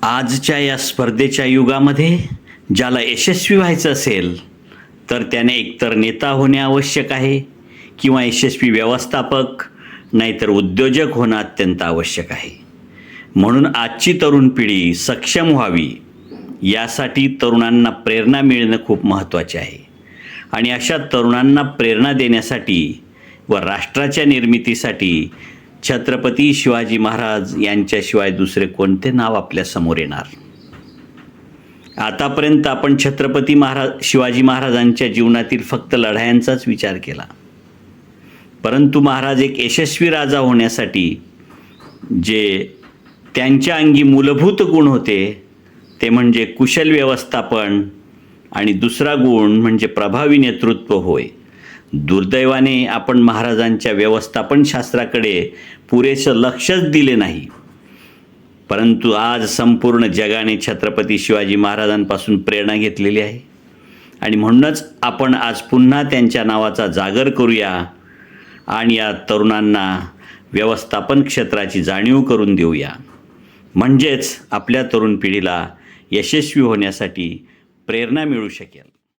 आजच्या या स्पर्धेच्या युगामध्ये ज्याला यशस्वी व्हायचं असेल तर त्याने एकतर नेता होणे आवश्यक आहे किंवा यशस्वी व्यवस्थापक नाहीतर उद्योजक होणं अत्यंत आवश्यक आहे. म्हणून आजची तरुण पिढी सक्षम व्हावी यासाठी तरुणांना प्रेरणा मिळणं खूप महत्त्वाचे आहे. आणि अशा तरुणांना प्रेरणा देण्यासाठी व राष्ट्राच्या निर्मितीसाठी छत्रपती शिवाजी महाराज यांच्याशिवाय दुसरे कोणते नाव आपल्यासमोर येणार. आतापर्यंत आपण छत्रपती शिवाजी महाराजांच्या जीवनातील फक्त लढायांचाच विचार केला, परंतु महाराज एक यशस्वी राजा होण्यासाठी जे त्यांच्या अंगी मूलभूत गुण होते ते म्हणजे कुशल व्यवस्थापन आणि दुसरा गुण म्हणजे प्रभावी नेतृत्व होय. दुर्दैवाने आपण महाराजांच्या व्यवस्थापन शास्त्राकडे पुरेसं लक्षच दिले नाही, परंतु आज संपूर्ण जगाने छत्रपती शिवाजी महाराजांपासून प्रेरणा घेतलेली आहे. आणि म्हणूनच आपण आज पुन्हा त्यांच्या नावाचा जागर करूया आणि या तरुणांना व्यवस्थापन क्षेत्राची जाणीव करून देऊया. म्हणजेच आपल्या तरुण पिढीला यशस्वी होण्यासाठी प्रेरणा मिळू शकेल.